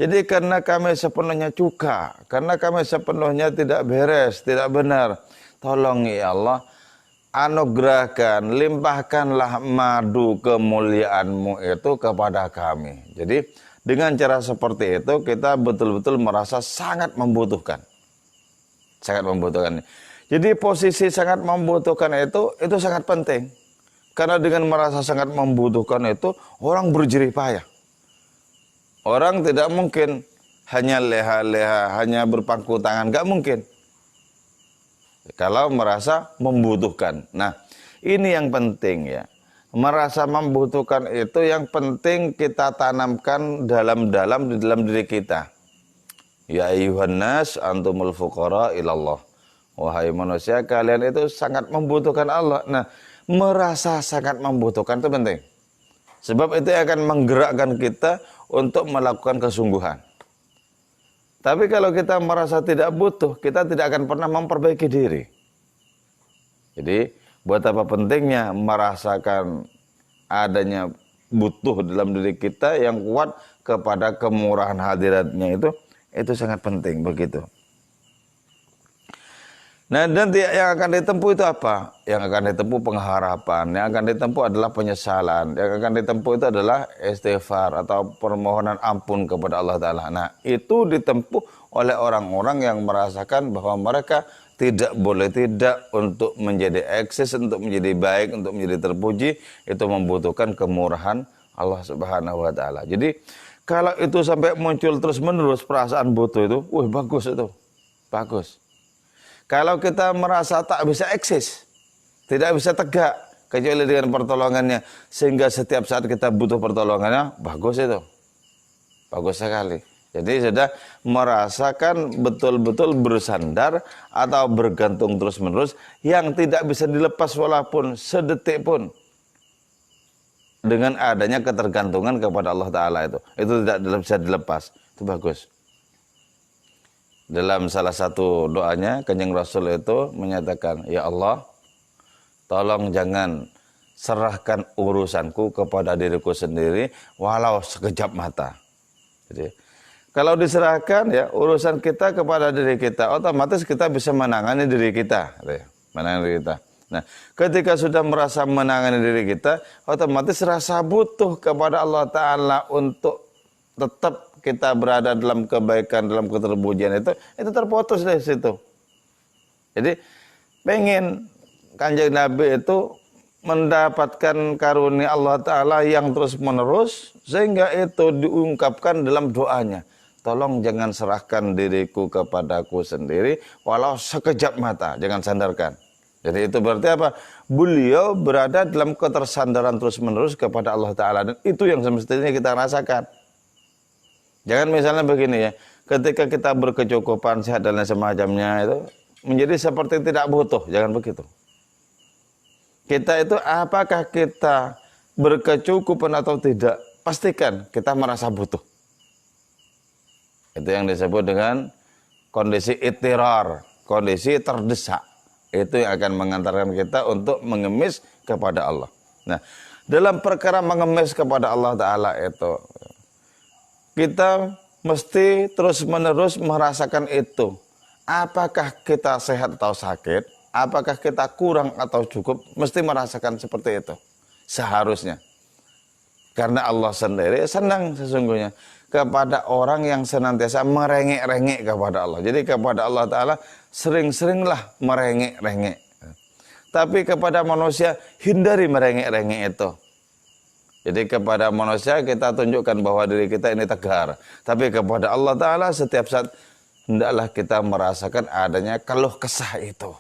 Jadi karena kami sepenuhnya cuka, karena kami sepenuhnya tidak beres, tidak benar, tolong ya Allah, anugerahkan, limpahkanlah madu kemuliaan-Mu itu kepada kami. Jadi dengan cara seperti itu kita betul-betul merasa sangat membutuhkan. Sangat membutuhkan. Jadi posisi sangat membutuhkan itu sangat penting. Karena dengan merasa sangat membutuhkan itu orang berjerih payah. Orang tidak mungkin hanya leha-leha, hanya berpangku tangan, gak mungkin. Kalau merasa membutuhkan. Nah, ini yang penting ya. Merasa membutuhkan itu yang penting kita tanamkan dalam diri kita. Ya ayyuhan nas antumul fuqara ilallah. Wahai manusia, kalian itu sangat membutuhkan Allah. Nah, merasa sangat membutuhkan itu penting. Sebab itu akan menggerakkan kita untuk melakukan kesungguhan. Tapi kalau kita merasa tidak butuh, kita tidak akan pernah memperbaiki diri. Jadi, buat apa pentingnya merasakan adanya butuh dalam diri kita yang kuat kepada kemurahan hadiratnya itu sangat penting begitu. Nah, dan yang akan ditempuh itu apa? Yang akan ditempuh pengharapan, yang akan ditempuh adalah penyesalan, yang akan ditempuh itu adalah istighfar atau permohonan ampun kepada Allah Ta'ala. Nah, itu ditempuh oleh orang-orang yang merasakan bahwa mereka tidak boleh tidak untuk menjadi eksis, untuk menjadi baik, untuk menjadi terpuji, itu membutuhkan kemurahan Allah Subhanahu wa Ta'ala. Jadi, kalau itu sampai muncul terus-menerus perasaan butuh itu, wih bagus itu, bagus. Kalau kita merasa tak bisa eksis, tidak bisa tegak, kecuali dengan pertolongannya, sehingga setiap saat kita butuh pertolongannya, bagus itu. Bagus sekali. Jadi sudah merasakan betul-betul bersandar atau bergantung terus-menerus, yang tidak bisa dilepas walaupun sedetik pun. Dengan adanya ketergantungan kepada Allah Ta'ala itu tidak bisa dilepas. Itu bagus. Dalam salah satu doanya, Kanjeng Rasul itu menyatakan, ya Allah, tolong jangan serahkan urusanku kepada diriku sendiri, walau sekejap mata. Jadi, kalau diserahkan ya urusan kita kepada diri kita, otomatis kita bisa menangani diri kita. Menangani diri kita. Nah, ketika sudah merasa menangani diri kita, otomatis rasa butuh kepada Allah Ta'ala untuk tetap kita berada dalam kebaikan, dalam keterpujian itu terputus dari situ. Jadi pengen Kanjeng Nabi itu mendapatkan karunia Allah Ta'ala yang terus menerus, sehingga itu diungkapkan dalam doanya. Tolong jangan serahkan diriku kepadaku sendiri, walau sekejap mata, jangan sandarkan. Jadi itu berarti apa? Beliau berada dalam ketersandaran terus menerus kepada Allah Ta'ala, dan itu yang semestinya kita rasakan. Jangan misalnya begini ya, ketika kita berkecukupan, sehat dan lain semacamnya itu menjadi seperti tidak butuh, jangan begitu. Kita itu apakah kita berkecukupan atau tidak, pastikan kita merasa butuh. Itu yang disebut dengan kondisi ittirar, kondisi terdesak. Itu yang akan mengantarkan kita untuk mengemis kepada Allah. Nah, dalam perkara mengemis kepada Allah Ta'ala itu, kita mesti terus-menerus merasakan itu. Apakah kita sehat atau sakit, apakah kita kurang atau cukup, mesti merasakan seperti itu. Seharusnya. Karena Allah sendiri senang sesungguhnya kepada orang yang senantiasa merengek-rengek kepada Allah. Jadi kepada Allah Ta'ala sering-seringlah merengek-rengek. Tapi kepada manusia hindari merengek-rengek itu. Jadi kepada manusia kita tunjukkan bahwa diri kita ini tegar. Tapi kepada Allah Ta'ala setiap saat hendaklah kita merasakan adanya keluh kesah itu.